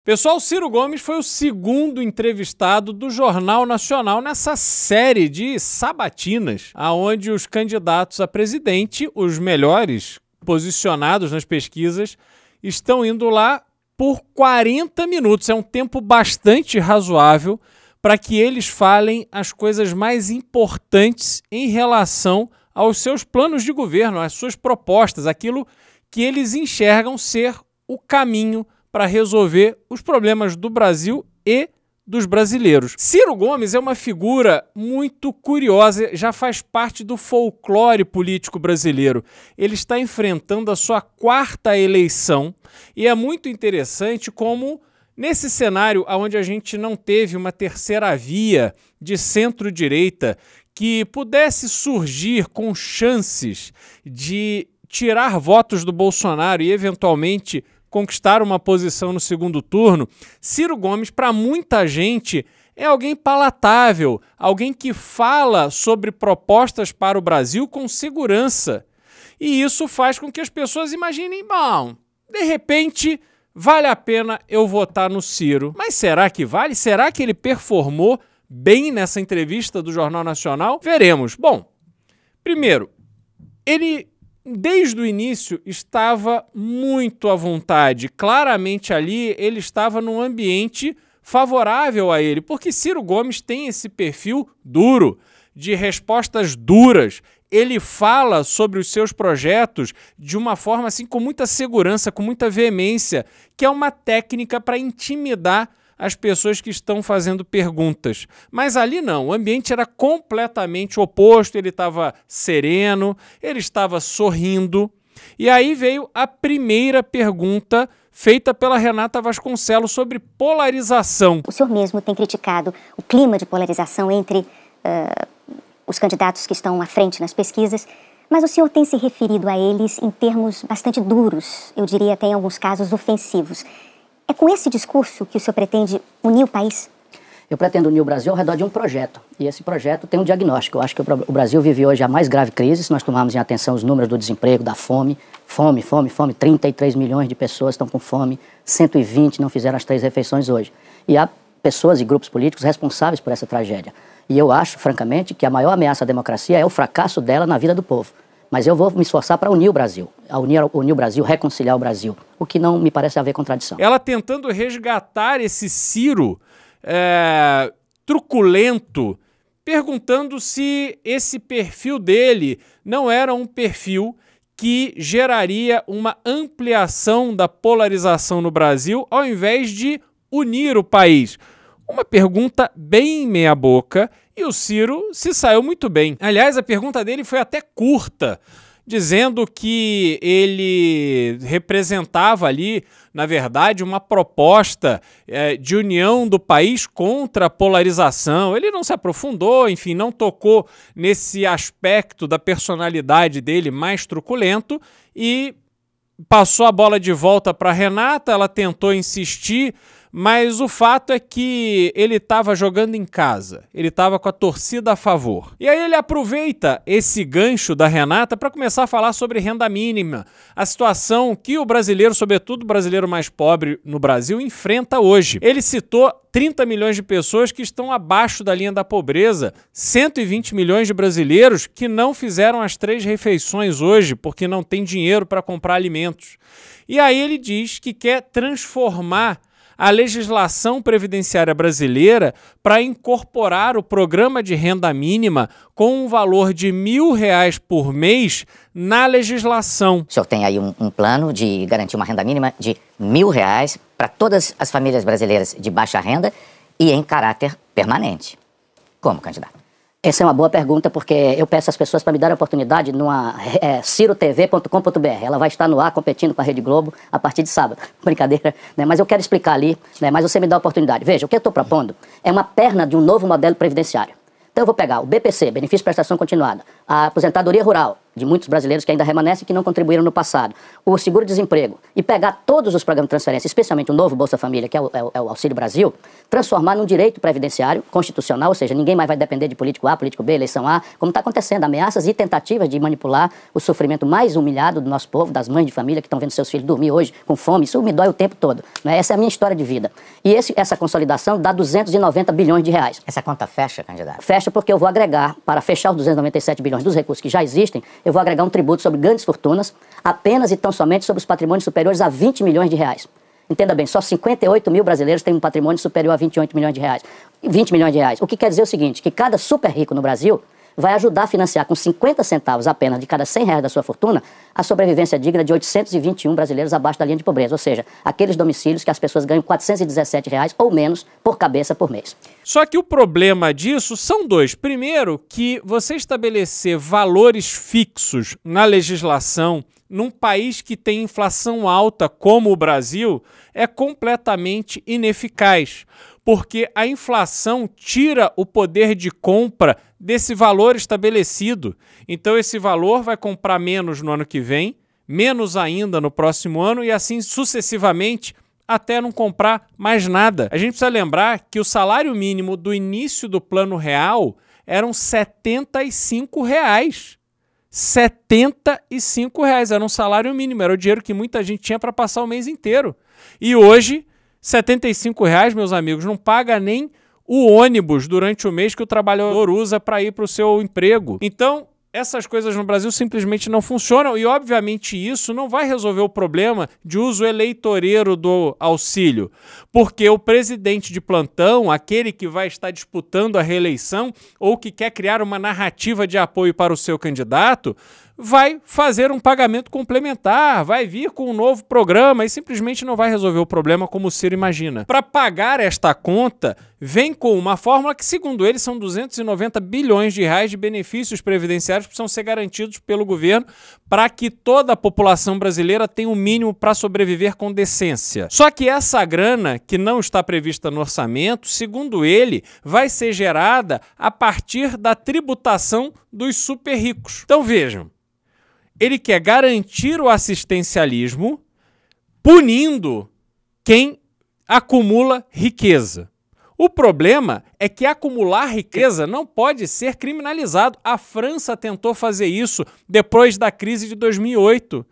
Pessoal, Ciro Gomes foi o segundo entrevistado do Jornal Nacional nessa série de sabatinas, onde os candidatos a presidente, os melhores posicionados nas pesquisas, estão indo lá por 40 minutos. É um tempo bastante razoável para que eles falem as coisas mais importantes em relação aos seus planos de governo, às suas propostas, aquilo que eles enxergam ser o caminho para resolver os problemas do Brasil e dos brasileiros. Ciro Gomes é uma figura muito curiosa, já faz parte do folclore político brasileiro. Ele está enfrentando a sua 4ª eleição e é muito interessante como, nesse cenário onde a gente não teve uma terceira via de centro-direita que pudesse surgir com chances de tirar votos do Bolsonaro e, eventualmente, conquistar uma posição no segundo turno, Ciro Gomes, para muita gente, é alguém palatável, alguém que fala sobre propostas para o Brasil com segurança. E isso faz com que as pessoas imaginem, bom, de repente, vale a pena eu votar no Ciro. Mas será que vale? Será que ele performou bem nessa entrevista do Jornal Nacional? Veremos. Bom, primeiro, ele desde o início estava muito à vontade. Claramente ali ele estava num ambiente favorável a ele, porque Ciro Gomes tem esse perfil duro, de respostas duras. Ele fala sobre os seus projetos de uma forma assim com muita segurança, com muita veemência, que é uma técnica para intimidar as pessoas que estão fazendo perguntas. Mas ali não, o ambiente era completamente oposto, ele estava sereno, ele estava sorrindo. E aí veio a primeira pergunta feita pela Renata Vasconcelos sobre polarização. O senhor mesmo tem criticado o clima de polarização entre os candidatos que estão à frente nas pesquisas, mas o senhor tem se referido a eles em termos bastante duros, eu diria até em alguns casos ofensivos. É com esse discurso que o senhor pretende unir o país? Eu pretendo unir o Brasil ao redor de um projeto. E esse projeto tem um diagnóstico. Eu acho que o Brasil vive hoje a mais grave crise, se nós tomarmos em atenção os números do desemprego, da fome. Fome. 33 milhões de pessoas estão com fome, 120 não fizeram as 3 refeições hoje. E há pessoas e grupos políticos responsáveis por essa tragédia. E eu acho, francamente, que a maior ameaça à democracia é o fracasso dela na vida do povo. Mas eu vou me esforçar para unir o Brasil, unir o Brasil, reconciliar o Brasil, o que não me parece haver contradição. Ela tentando resgatar esse Ciro truculento, perguntando se esse perfil dele não era um perfil que geraria uma ampliação da polarização no Brasil, ao invés de unir o país. Uma pergunta bem meia-boca, e o Ciro se saiu muito bem. Aliás, a pergunta dele foi até curta, dizendo que ele representava ali, na verdade, uma proposta de união do país contra a polarização. Ele não se aprofundou, enfim, não tocou nesse aspecto da personalidade dele mais truculento e passou a bola de volta para a Renata. Ela tentou insistir, mas o fato é que ele estava jogando em casa, ele estava com a torcida a favor. E aí ele aproveita esse gancho da Renata para começar a falar sobre renda mínima, a situação que o brasileiro, sobretudo o brasileiro mais pobre no Brasil, enfrenta hoje. Ele citou 30 milhões de pessoas que estão abaixo da linha da pobreza, 120 milhões de brasileiros que não fizeram as 3 refeições hoje porque não tem dinheiro para comprar alimentos. E aí ele diz que quer transformar a legislação previdenciária brasileira para incorporar o programa de renda mínima com um valor de R$1.000 por mês na legislação. O senhor tem aí um plano de garantir uma renda mínima de R$1.000 para todas as famílias brasileiras de baixa renda e em caráter permanente. Como, candidato? Essa é uma boa pergunta, porque eu peço às pessoas para me darem a oportunidade numa cirotv.com.br. Ela vai estar no ar competindo com a Rede Globo a partir de sábado. Brincadeira, né? Mas eu quero explicar ali, né? Mas você me dá a oportunidade. Veja, o que eu estou propondo é uma perna de um novo modelo previdenciário. Então eu vou pegar o BPC, Benefício de Prestação Continuada, a aposentadoria rural, de muitos brasileiros que ainda remanescem e que não contribuíram no passado, o seguro-desemprego, e pegar todos os programas de transferência, especialmente o novo Bolsa Família, que é o Auxílio Brasil, transformar num direito previdenciário constitucional, ou seja, ninguém mais vai depender de político A, político B, eleição A, como está acontecendo, ameaças e tentativas de manipular o sofrimento mais humilhado do nosso povo, das mães de família que estão vendo seus filhos dormir hoje com fome. Isso me dói o tempo todo, né? Essa é a minha história de vida. E essa consolidação dá 290 bilhões de reais. Essa conta fecha, candidato? Fecha porque eu vou agregar, para fechar os 297 bilhões dos recursos que já existem, eu vou agregar um tributo sobre grandes fortunas, apenas e tão somente sobre os patrimônios superiores a 20 milhões de reais. Entenda bem, só 58 mil brasileiros têm um patrimônio superior a 28 milhões de reais. 20 milhões de reais. O que quer dizer o seguinte, que cada super rico no Brasil vai ajudar a financiar com 50 centavos apenas de cada 100 reais da sua fortuna a sobrevivência digna de 821 brasileiros abaixo da linha de pobreza, ou seja, aqueles domicílios que as pessoas ganham 417 reais ou menos por cabeça por mês. Só que o problema disso são dois. Primeiro, que você estabelecer valores fixos na legislação num país que tem inflação alta como o Brasil é completamente ineficaz, porque a inflação tira o poder de compra desse valor estabelecido. Então esse valor vai comprar menos no ano que vem, menos ainda no próximo ano e assim sucessivamente até não comprar mais nada. A gente precisa lembrar que o salário mínimo do início do Plano Real eram R$ 75. R$ 75 era um salário mínimo, era o dinheiro que muita gente tinha para passar o mês inteiro. E hoje, R$ 75, meus amigos, não paga nem o ônibus durante o mês que o trabalhador usa para ir para o seu emprego. Então, essas coisas no Brasil simplesmente não funcionam e, obviamente, isso não vai resolver o problema de uso eleitoreiro do auxílio, porque o presidente de plantão, aquele que vai estar disputando a reeleição ou que quer criar uma narrativa de apoio para o seu candidato, vai fazer um pagamento complementar, vai vir com um novo programa e simplesmente não vai resolver o problema como o Ciro imagina. Para pagar esta conta, vem com uma fórmula que, segundo ele, são 290 bilhões de reais de benefícios previdenciários que precisam ser garantidos pelo governo para que toda a população brasileira tenha o mínimo para sobreviver com decência. Só que essa grana, que não está prevista no orçamento, segundo ele, vai ser gerada a partir da tributação dos super ricos. Então vejam, ele quer garantir o assistencialismo punindo quem acumula riqueza. O problema é que acumular riqueza não pode ser criminalizado. A França tentou fazer isso depois da crise de 2008.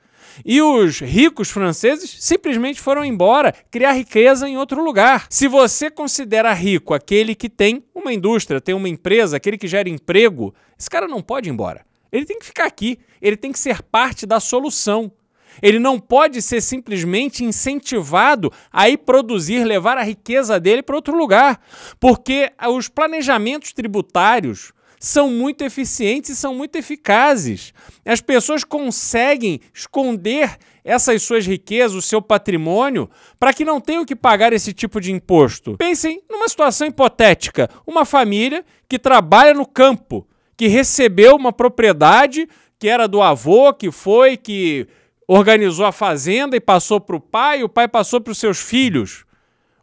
E os ricos franceses simplesmente foram embora, criar riqueza em outro lugar. Se você considera rico aquele que tem uma indústria, tem uma empresa, aquele que gera emprego, esse cara não pode ir embora. Ele tem que ficar aqui, ele tem que ser parte da solução. Ele não pode ser simplesmente incentivado a ir produzir, levar a riqueza dele para outro lugar, porque os planejamentos tributários são muito eficientes e são muito eficazes. As pessoas conseguem esconder essas suas riquezas, o seu patrimônio, para que não tenham que pagar esse tipo de imposto. Pensem numa situação hipotética, uma família que trabalha no campo, que recebeu uma propriedade que era do avô, que organizou a fazenda e passou para o pai passou para os seus filhos.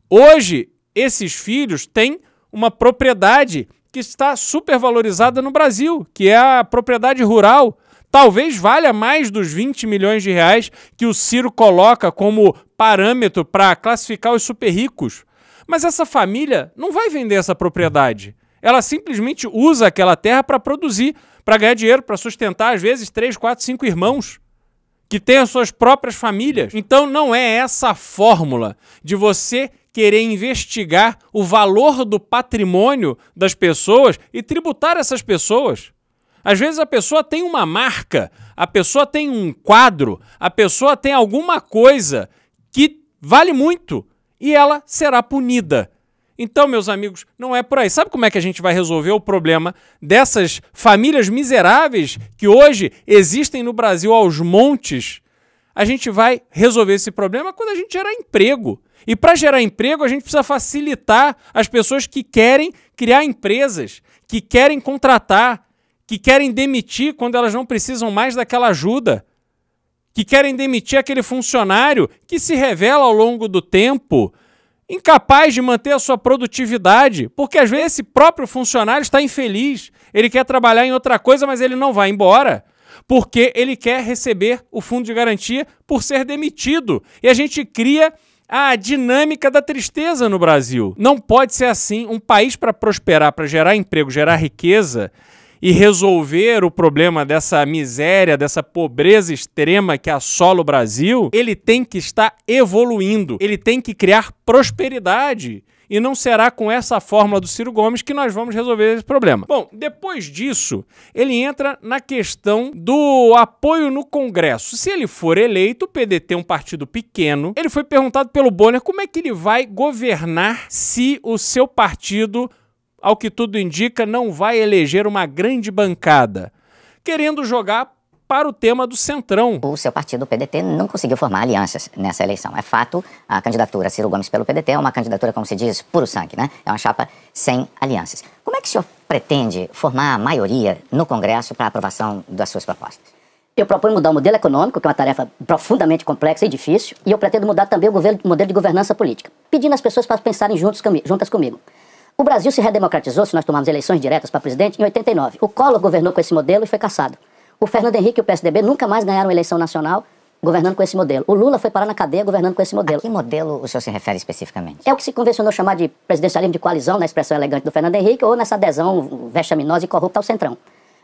Hoje, esses filhos têm uma propriedade que está supervalorizada no Brasil, que é a propriedade rural. Talvez valha mais dos 20 milhões de reais que o Ciro coloca como parâmetro para classificar os super ricos. Mas essa família não vai vender essa propriedade. Ela simplesmente usa aquela terra para produzir, para ganhar dinheiro, para sustentar, às vezes, 3, 4, 5 irmãos que têm as suas próprias famílias. Então não é essa a fórmula de você querer investigar o valor do patrimônio das pessoas e tributar essas pessoas. Às vezes a pessoa tem uma marca, a pessoa tem um quadro, a pessoa tem alguma coisa que vale muito e ela será punida. Então, meus amigos, não é por aí. Sabe como é que a gente vai resolver o problema dessas famílias miseráveis que hoje existem no Brasil aos montes? A gente vai resolver esse problema quando a gente gerar emprego. E para gerar emprego, a gente precisa facilitar as pessoas que querem criar empresas, que querem contratar, que querem demitir quando elas não precisam mais daquela ajuda, que querem demitir aquele funcionário que se revela ao longo do tempo incapaz de manter a sua produtividade, porque às vezes esse próprio funcionário está infeliz, ele quer trabalhar em outra coisa, mas ele não vai embora. porque ele quer receber o fundo de garantia por ser demitido. E a gente cria a dinâmica da tristeza no Brasil. Não pode ser assim. Um país, para prosperar, para gerar emprego, gerar riqueza e resolver o problema dessa miséria, dessa pobreza extrema que assola o Brasil, ele tem que estar evoluindo, ele tem que criar prosperidade. E não será com essa fórmula do Ciro Gomes que nós vamos resolver esse problema. Bom, depois disso, ele entra na questão do apoio no Congresso. Se ele for eleito, o PDT é um partido pequeno. Ele foi perguntado pelo Bonner como é que ele vai governar se o seu partido, ao que tudo indica, não vai eleger uma grande bancada, querendo jogar para o tema do Centrão. O seu partido, o PDT, não conseguiu formar alianças nessa eleição. É fato, a candidatura Ciro Gomes pelo PDT é uma candidatura, como se diz, puro sangue, né? É uma chapa sem alianças. Como é que o senhor pretende formar a maioria no Congresso para a aprovação das suas propostas? Eu proponho mudar o modelo econômico, que é uma tarefa profundamente complexa e difícil, e eu pretendo mudar também o modelo de governança política, pedindo às pessoas para pensarem juntas comigo. O Brasil se redemocratizou, se nós tomarmos eleições diretas para presidente, em 89. O Collor governou com esse modelo e foi cassado. O Fernando Henrique e o PSDB nunca mais ganharam eleição nacional governando com esse modelo. O Lula foi parar na cadeia governando com esse modelo. A que modelo o senhor se refere especificamente? É o que se convencionou chamar de presidencialismo de coalizão, na expressão elegante do Fernando Henrique, ou nessa adesão vexaminosa e corrupta ao Centrão.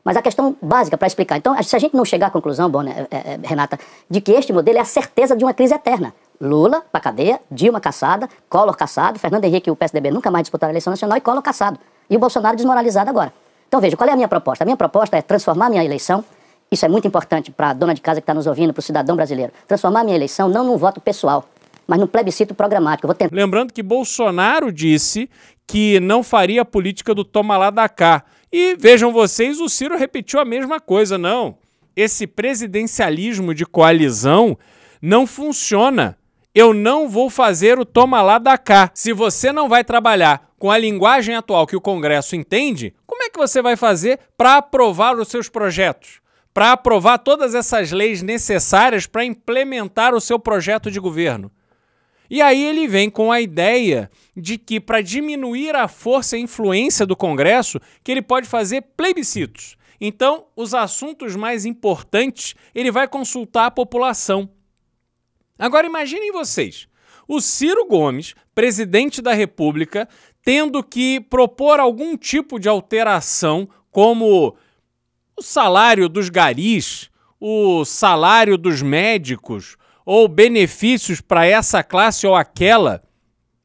Mas a questão básica para explicar. Então, se a gente não chegar à conclusão, Bonner, Renata, de que este modelo é a certeza de uma crise eterna. Lula para cadeia, Dilma caçada, Collor caçado, Fernando Henrique e o PSDB nunca mais disputaram a eleição nacional e Collor caçado. E o Bolsonaro desmoralizado agora. Então, veja, qual é a minha proposta? A minha proposta é transformar a minha eleição. Isso é muito importante para a dona de casa que está nos ouvindo, para o cidadão brasileiro. Transformar a minha eleição não num voto pessoal, mas num plebiscito programático. Eu vou tentar... Lembrando que Bolsonaro disse que não faria a política do toma lá da cá. E vejam vocês, o Ciro repetiu a mesma coisa. Não, esse presidencialismo de coalizão não funciona. Eu não vou fazer o toma lá da cá. Se você não vai trabalhar com a linguagem atual que o Congresso entende, como é que você vai fazer para aprovar os seus projetos? Para aprovar todas essas leis necessárias para implementar o seu projeto de governo. E aí ele vem com a ideia de que, para diminuir a força e influência do Congresso, que ele pode fazer plebiscitos. Então, os assuntos mais importantes, ele vai consultar a população. Agora imaginem vocês, o Ciro Gomes, presidente da República, tendo que propor algum tipo de alteração, como o salário dos garis, o salário dos médicos, ou benefícios para essa classe ou aquela.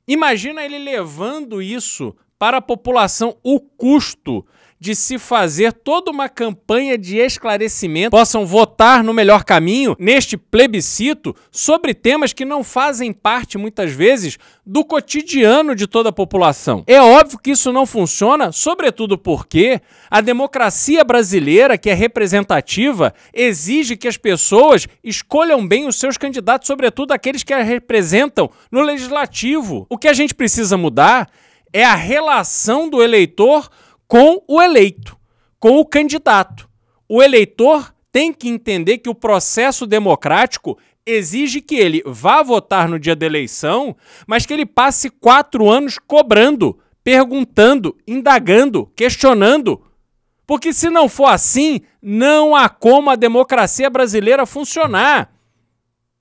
Imagina ele levando isso para a população, o custo de se fazer toda uma campanha de esclarecimento, possam votar no melhor caminho neste plebiscito sobre temas que não fazem parte, muitas vezes, do cotidiano de toda a população. É óbvio que isso não funciona, sobretudo porque a democracia brasileira, que é representativa, exige que as pessoas escolham bem os seus candidatos, sobretudo aqueles que a representam no legislativo. O que a gente precisa mudar é a relação do eleitor com o eleito, com o candidato. O eleitor tem que entender que o processo democrático exige que ele vá votar no dia da eleição, mas que ele passe 4 anos cobrando, perguntando, indagando, questionando. Porque se não for assim, não há como a democracia brasileira funcionar.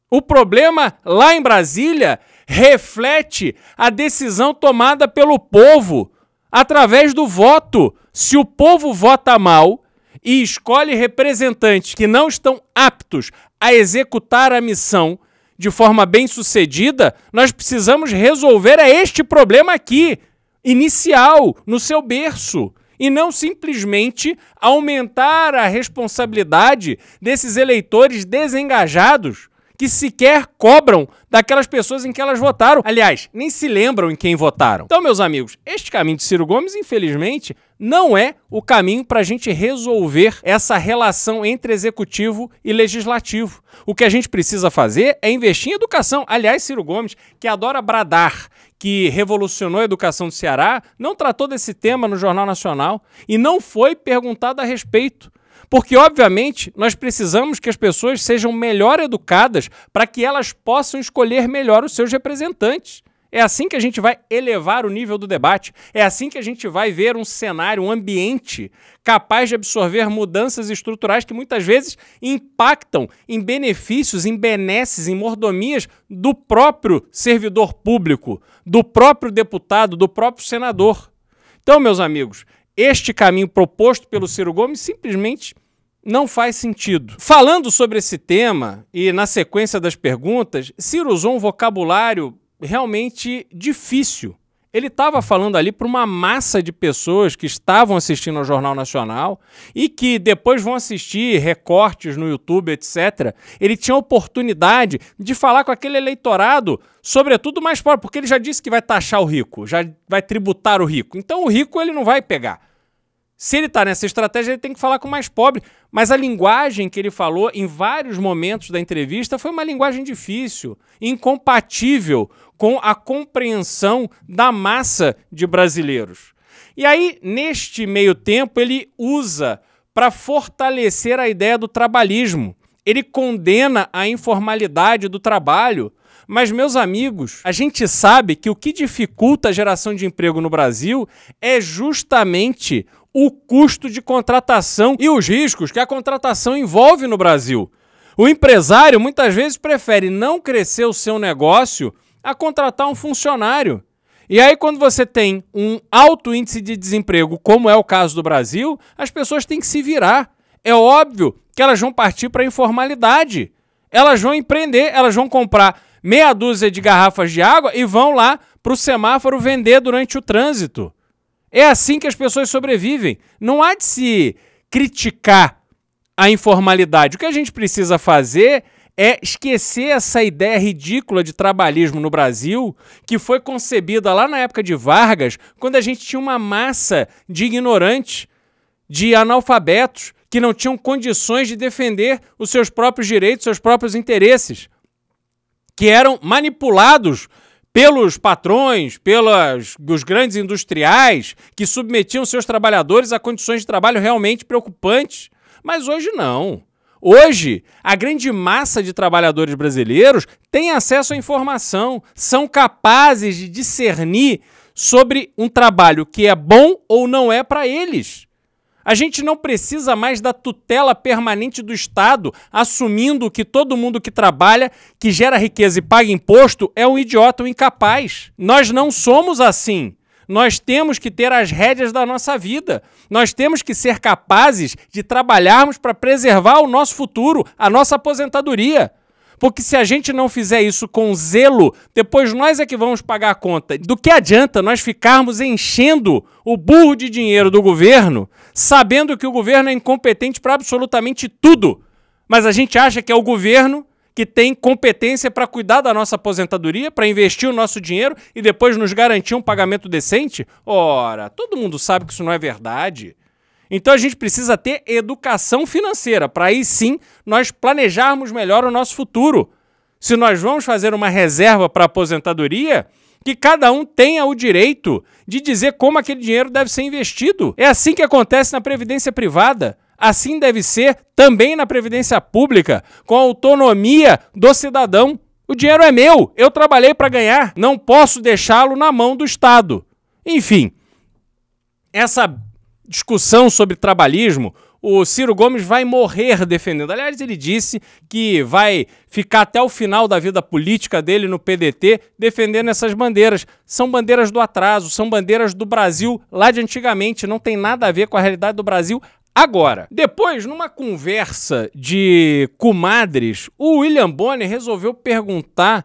O problema lá em Brasília reflete a decisão tomada pelo povo, através do voto. Se o povo vota mal e escolhe representantes que não estão aptos a executar a missão de forma bem-sucedida, nós precisamos resolver este problema aqui, inicial, no seu berço, e não simplesmente aumentar a responsabilidade desses eleitores desengajados que sequer cobram daquelas pessoas em que elas votaram. Aliás, nem se lembram em quem votaram. Então, meus amigos, este caminho de Ciro Gomes, infelizmente, não é o caminho para a gente resolver essa relação entre executivo e legislativo. O que a gente precisa fazer é investir em educação. Aliás, Ciro Gomes, que adora bradar, que revolucionou a educação do Ceará, não tratou desse tema no Jornal Nacional e não foi perguntado a respeito. Porque, obviamente, nós precisamos que as pessoas sejam melhor educadas para que elas possam escolher melhor os seus representantes. É assim que a gente vai elevar o nível do debate. É assim que a gente vai ver um cenário, um ambiente capaz de absorver mudanças estruturais que muitas vezes impactam em benefícios, em benesses, em mordomias do próprio servidor público, do próprio deputado, do próprio senador. Então, meus amigos, este caminho proposto pelo Ciro Gomes simplesmente não faz sentido. Falando sobre esse tema e na sequência das perguntas, Ciro usou um vocabulário realmente difícil. Ele estava falando ali para uma massa de pessoas que estavam assistindo ao Jornal Nacional e que depois vão assistir recortes no YouTube, etc. Ele tinha a oportunidade de falar com aquele eleitorado, sobretudo mais pobre, porque ele já disse que vai taxar o rico, já vai tributar o rico. Então o rico ele não vai pegar. Se ele está nessa estratégia, ele tem que falar com o mais pobre. Mas a linguagem que ele falou em vários momentos da entrevista foi uma linguagem difícil, incompatível com a compreensão da massa de brasileiros. E aí, neste meio tempo, ele usa para fortalecer a ideia do trabalhismo. Ele condena a informalidade do trabalho. Mas, meus amigos, a gente sabe que o que dificulta a geração de emprego no Brasil é justamente o custo de contratação e os riscos que a contratação envolve no Brasil. O empresário muitas vezes prefere não crescer o seu negócio a contratar um funcionário. E aí, quando você tem um alto índice de desemprego, como é o caso do Brasil, as pessoas têm que se virar. É óbvio que elas vão partir para a informalidade. Elas vão empreender, elas vão comprar meia dúzia de garrafas de água e vão lá para o semáforo vender durante o trânsito. É assim que as pessoas sobrevivem. Não há de se criticar a informalidade. O que a gente precisa fazer é esquecer essa ideia ridícula de trabalhismo no Brasil, que foi concebida lá na época de Vargas, quando a gente tinha uma massa de ignorantes, de analfabetos, que não tinham condições de defender os seus próprios direitos, seus próprios interesses, que eram manipulados pelos patrões, pelos grandes industriais, que submetiam seus trabalhadores a condições de trabalho realmente preocupantes. Mas hoje não. Hoje, a grande massa de trabalhadores brasileiros tem acesso à informação, são capazes de discernir sobre um trabalho que é bom ou não é para eles. A gente não precisa mais da tutela permanente do Estado, assumindo que todo mundo que trabalha, que gera riqueza e paga imposto, é um idiota, um incapaz. Nós não somos assim. Nós temos que ter as rédeas da nossa vida. Nós temos que ser capazes de trabalharmos para preservar o nosso futuro, a nossa aposentadoria. Porque se a gente não fizer isso com zelo, depois nós é que vamos pagar a conta. Do que adianta nós ficarmos enchendo o burro de dinheiro do governo, sabendo que o governo é incompetente para absolutamente tudo, mas a gente acha que é o governo que tem competência para cuidar da nossa aposentadoria, para investir o nosso dinheiro e depois nos garantir um pagamento decente? Ora, todo mundo sabe que isso não é verdade. Então a gente precisa ter educação financeira, para aí sim nós planejarmos melhor o nosso futuro. Se nós vamos fazer uma reserva para a aposentadoria, que cada um tenha o direito de dizer como aquele dinheiro deve ser investido. É assim que acontece na previdência privada. Assim deve ser também na previdência pública, com a autonomia do cidadão. O dinheiro é meu, eu trabalhei para ganhar, não posso deixá-lo na mão do Estado. Enfim, essa discussão sobre trabalhismo, o Ciro Gomes vai morrer defendendo. Aliás, ele disse que vai ficar até o final da vida política dele no PDT defendendo essas bandeiras. São bandeiras do atraso, são bandeiras do Brasil lá de antigamente, não tem nada a ver com a realidade do Brasil agora. Depois, numa conversa de comadres, o William Bonner resolveu perguntar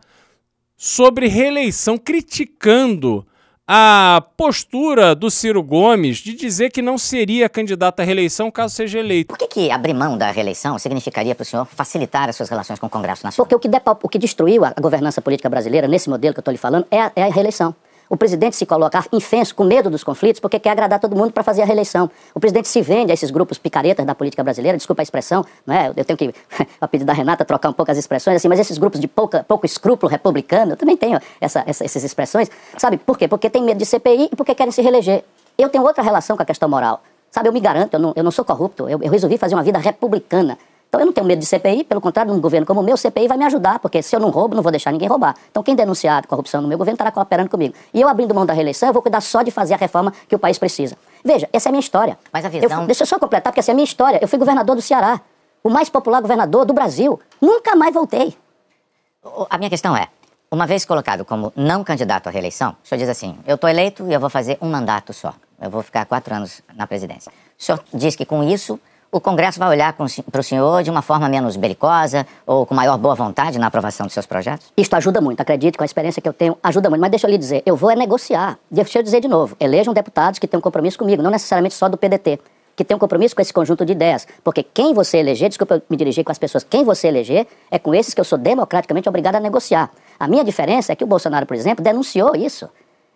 sobre reeleição, criticando a postura do Ciro Gomes de dizer que não seria candidato à reeleição caso seja eleito. Por que abrir mão da reeleição significaria para o senhor facilitar as suas relações com o Congresso Nacional? Porque o que destruiu a governança política brasileira, nesse modelo que eu estou lhe falando, é a reeleição. O presidente se coloca infenso, com medo dos conflitos, porque quer agradar todo mundo para fazer a reeleição. O presidente se vende a esses grupos picaretas da política brasileira, desculpa a expressão, não é? Eu tenho que, a pedido da Renata, trocar um pouco as expressões, assim, mas esses grupos de pouco escrúpulo republicano, eu também tenho essas expressões, sabe? Por quê? Porque tem medo de CPI e porque querem se reeleger. Eu tenho outra relação com a questão moral, sabe? Eu me garanto, eu não sou corrupto, eu resolvi fazer uma vida republicana. Então eu não tenho medo de CPI, pelo contrário, num governo como o meu, CPI vai me ajudar, porque se eu não roubo, não vou deixar ninguém roubar. Então quem denunciar corrupção no meu governo estará cooperando comigo. E eu abrindo mão da reeleição, eu vou cuidar só de fazer a reforma que o país precisa. Veja, essa é a minha história. Mas a visão... Deixa eu só completar, porque essa é a minha história. Eu fui governador do Ceará, o mais popular governador do Brasil. Nunca mais voltei. A minha questão é, uma vez colocado como não candidato à reeleição, o senhor diz assim, eu estou eleito e eu vou fazer um mandato só. Eu vou ficar 4 anos na presidência. O senhor diz que com isso o Congresso vai olhar para o senhor de uma forma menos belicosa ou com maior boa vontade na aprovação dos seus projetos? Isto ajuda muito, acredite, com a experiência que eu tenho, ajuda muito. Mas deixa eu lhe dizer, eu vou negociar. Deixa eu dizer de novo, elejam deputados que tenham compromisso comigo, não necessariamente só do PDT, que tenham compromisso com esse conjunto de ideias. Porque quem você eleger, desculpa eu me dirigir com as pessoas, quem você eleger é com esses que eu sou democraticamente obrigado a negociar. A minha diferença é que o Bolsonaro, por exemplo, denunciou isso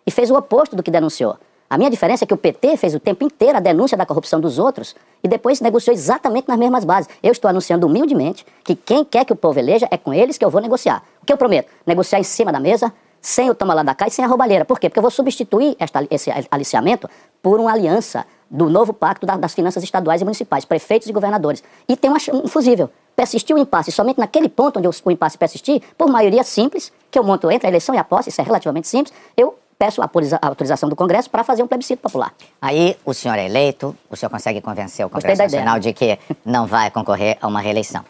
e fez o oposto do que denunciou. A minha diferença é que o PT fez o tempo inteiro a denúncia da corrupção dos outros e depois negociou exatamente nas mesmas bases. Eu estou anunciando humildemente que quem quer que o povo eleja é com eles que eu vou negociar. O que eu prometo? Negociar em cima da mesa, sem o toma lá da cá e sem a roubalheira. Por quê? Porque eu vou substituir esse aliciamento por uma aliança do novo pacto das finanças estaduais e municipais, prefeitos e governadores. E tem um fusível. Persistir o impasse somente naquele ponto onde o impasse persistir, por maioria simples, que eu monto entre a eleição e a posse, isso é relativamente simples, eu peço a autorização do Congresso para fazer um plebiscito popular. Aí o senhor é eleito, o senhor consegue convencer o Congresso Nacional de que não vai concorrer a uma reeleição.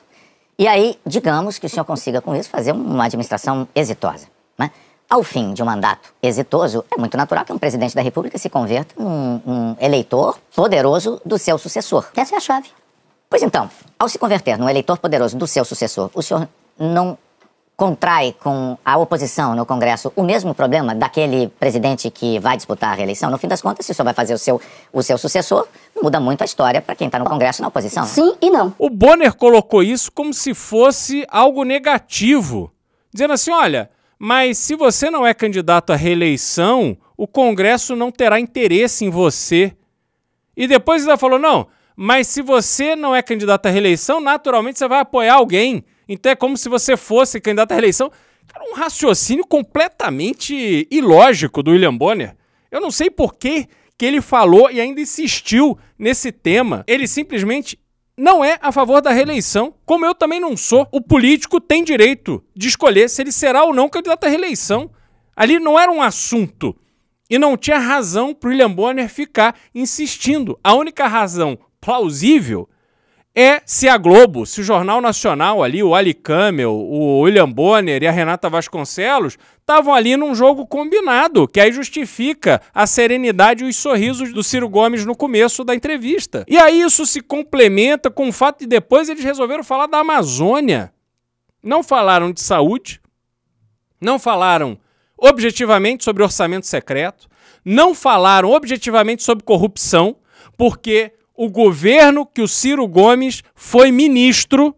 E aí, digamos que o senhor consiga com isso fazer uma administração exitosa, né? Ao fim de um mandato exitoso, é muito natural que um presidente da República se converta num eleitor poderoso do seu sucessor. Essa é a chave. Pois então, ao se converter num eleitor poderoso do seu sucessor, o senhor não contrai com a oposição no Congresso o mesmo problema daquele presidente que vai disputar a reeleição? No fim das contas, se o senhor vai fazer o seu sucessor, muda muito a história para quem está no Congresso e na oposição. Sim e não. O Bonner colocou isso como se fosse algo negativo, dizendo assim, olha, mas se você não é candidato à reeleição, o Congresso não terá interesse em você. E depois ele falou, não, mas se você não é candidato à reeleição, naturalmente você vai apoiar alguém. Então é como se você fosse candidato à reeleição. Cara, um raciocínio completamente ilógico do William Bonner. Eu não sei por que ele falou e ainda insistiu nesse tema. Ele simplesmente não é a favor da reeleição, como eu também não sou. O político tem direito de escolher se ele será ou não candidato à reeleição. Ali não era um assunto. E não tinha razão para o William Bonner ficar insistindo. A única razão plausível é se a Globo, se o Jornal Nacional ali, o Ali Camel, o William Bonner e a Renata Vasconcelos estavam ali num jogo combinado, que aí justifica a serenidade e os sorrisos do Ciro Gomes no começo da entrevista. E aí isso se complementa com o fato de depois eles resolveram falar da Amazônia. Não falaram de saúde, não falaram objetivamente sobre orçamento secreto, não falaram objetivamente sobre corrupção, porque o governo que o Ciro Gomes foi ministro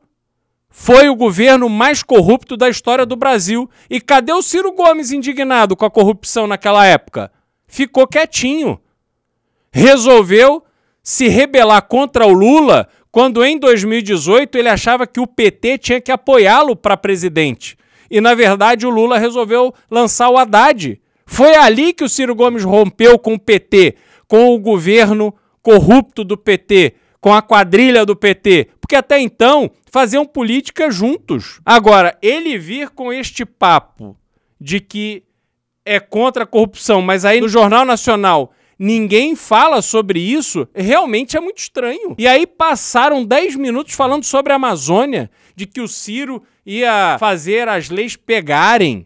foi o governo mais corrupto da história do Brasil. E cadê o Ciro Gomes indignado com a corrupção naquela época? Ficou quietinho. Resolveu se rebelar contra o Lula quando em 2018 ele achava que o PT tinha que apoiá-lo para presidente. E na verdade o Lula resolveu lançar o Haddad. Foi ali que o Ciro Gomes rompeu com o PT, com o governo corrupto do PT, com a quadrilha do PT, porque até então faziam política juntos. Agora, ele vir com este papo de que é contra a corrupção, mas aí no Jornal Nacional ninguém fala sobre isso, realmente é muito estranho. E aí passaram 10 minutos falando sobre a Amazônia, de que o Ciro ia fazer as leis pegarem,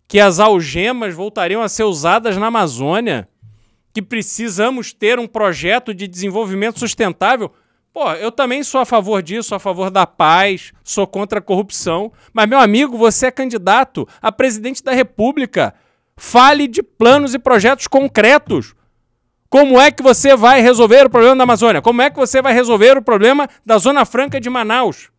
que as algemas voltariam a ser usadas na Amazônia, que precisamos ter um projeto de desenvolvimento sustentável. Pô, eu também sou a favor disso, sou a favor da paz, sou contra a corrupção. Mas, meu amigo, você é candidato a presidente da República. Fale de planos e projetos concretos. Como é que você vai resolver o problema da Amazônia? Como é que você vai resolver o problema da Zona Franca de Manaus?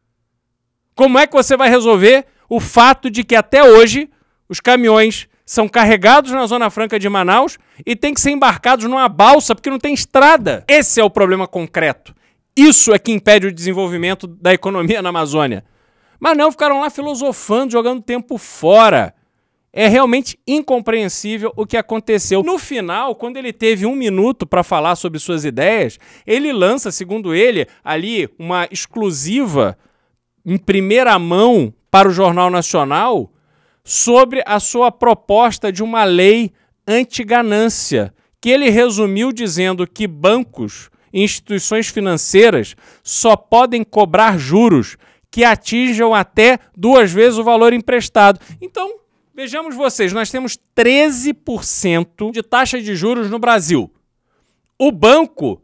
Como é que você vai resolver o fato de que até hoje os caminhões são carregados na Zona Franca de Manaus e têm que ser embarcados numa balsa porque não tem estrada? Esse é o problema concreto. Isso é que impede o desenvolvimento da economia na Amazônia. Mas não, ficaram lá filosofando, jogando tempo fora. É realmente incompreensível o que aconteceu. No final, quando ele teve 1 minuto para falar sobre suas ideias, ele lança, segundo ele, ali uma exclusiva em primeira mão para o Jornal Nacional sobre a sua proposta de uma lei anti-ganância, que ele resumiu dizendo que bancos e instituições financeiras só podem cobrar juros que atinjam até 2 vezes o valor emprestado. Então, vejamos vocês, nós temos 13% de taxa de juros no Brasil. O banco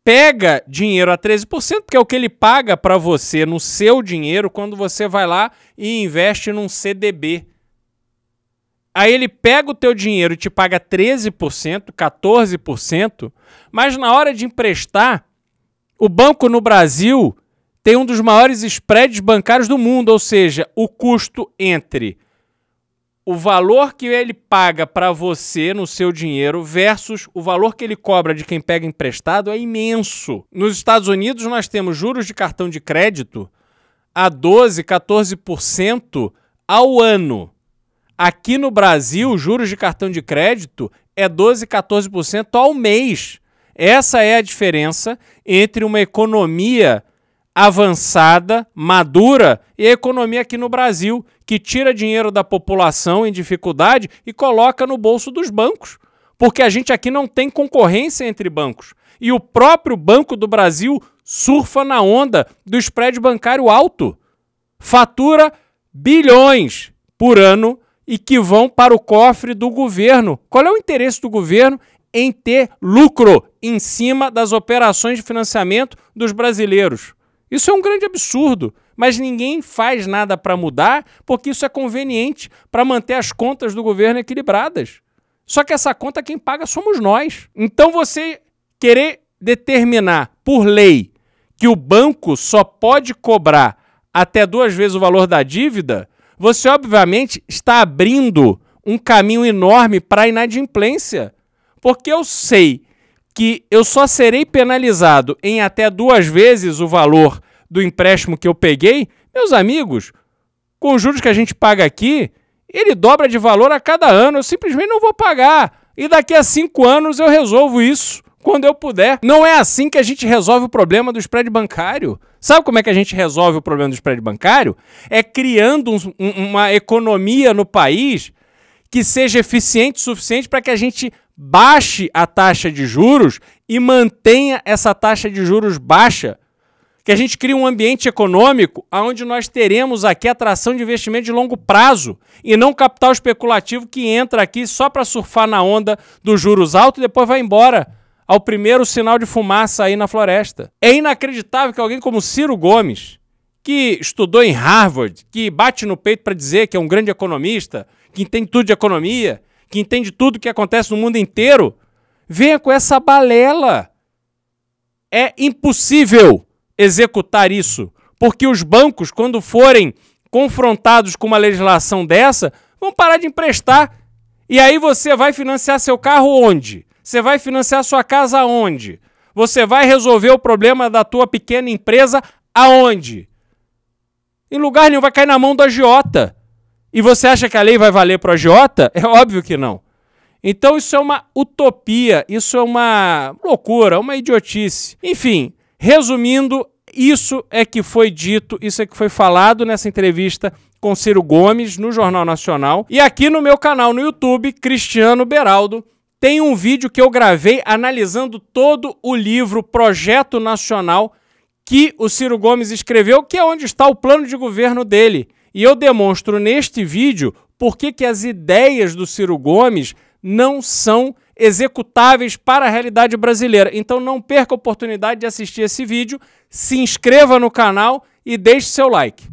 pega dinheiro a 13%, porque é o que ele paga para você no seu dinheiro quando você vai lá e investe num CDB. Aí ele pega o teu dinheiro e te paga 13%, 14%, mas na hora de emprestar, o banco no Brasil tem um dos maiores spreads bancários do mundo, ou seja, o custo entre o valor que ele paga para você no seu dinheiro versus o valor que ele cobra de quem pega emprestado é imenso. Nos Estados Unidos nós temos juros de cartão de crédito a 12%, 14% ao ano. Aqui no Brasil, juros de cartão de crédito é 12%, 14% ao mês. Essa é a diferença entre uma economia avançada, madura, e a economia aqui no Brasil, que tira dinheiro da população em dificuldade e coloca no bolso dos bancos. Porque a gente aqui não tem concorrência entre bancos. E o próprio Banco do Brasil surfa na onda do spread bancário alto. Fatura bilhões por ano e que vão para o cofre do governo. Qual é o interesse do governo em ter lucro em cima das operações de financiamento dos brasileiros? Isso é um grande absurdo, mas ninguém faz nada para mudar porque isso é conveniente para manter as contas do governo equilibradas. Só que essa conta quem paga somos nós. Então você querer determinar por lei que o banco só pode cobrar até 2 vezes o valor da dívida, você obviamente está abrindo um caminho enorme para a inadimplência. Porque eu sei que eu só serei penalizado em até 2 vezes o valor do empréstimo que eu peguei. Meus amigos, com os juros que a gente paga aqui, ele dobra de valor a cada ano. Eu simplesmente não vou pagar. E daqui a 5 anos eu resolvo isso quando eu puder. Não é assim que a gente resolve o problema do spread bancário. Sabe como é que a gente resolve o problema do spread bancário? É criando uma economia no país que seja eficiente o suficiente para que a gente baixe a taxa de juros e mantenha essa taxa de juros baixa. Que a gente crie um ambiente econômico onde nós teremos aqui atração de investimento de longo prazo e não capital especulativo que entra aqui só para surfar na onda dos juros altos e depois vai embora ao primeiro sinal de fumaça aí na floresta. É inacreditável que alguém como Ciro Gomes, que estudou em Harvard, que bate no peito para dizer que é um grande economista, que entende tudo de economia, que entende tudo que acontece no mundo inteiro, venha com essa balela. É impossível executar isso, porque os bancos, quando forem confrontados com uma legislação dessa, vão parar de emprestar. E aí você vai financiar seu carro onde? Você vai financiar sua casa aonde? Você vai resolver o problema da tua pequena empresa aonde? Em lugar nenhum, vai cair na mão do agiota. E você acha que a lei vai valer para o agiota? É óbvio que não. Então isso é uma utopia, isso é uma loucura, uma idiotice. Enfim, resumindo, isso é que foi dito, isso é que foi falado nessa entrevista com Ciro Gomes no Jornal Nacional. E aqui no meu canal no YouTube, Cristiano Beraldo, tem um vídeo que eu gravei analisando todo o livro Projeto Nacional que o Ciro Gomes escreveu, que é onde está o plano de governo dele. E eu demonstro neste vídeo por que as ideias do Ciro Gomes não são executáveis para a realidade brasileira. Então não perca a oportunidade de assistir esse vídeo, se inscreva no canal e deixe seu like.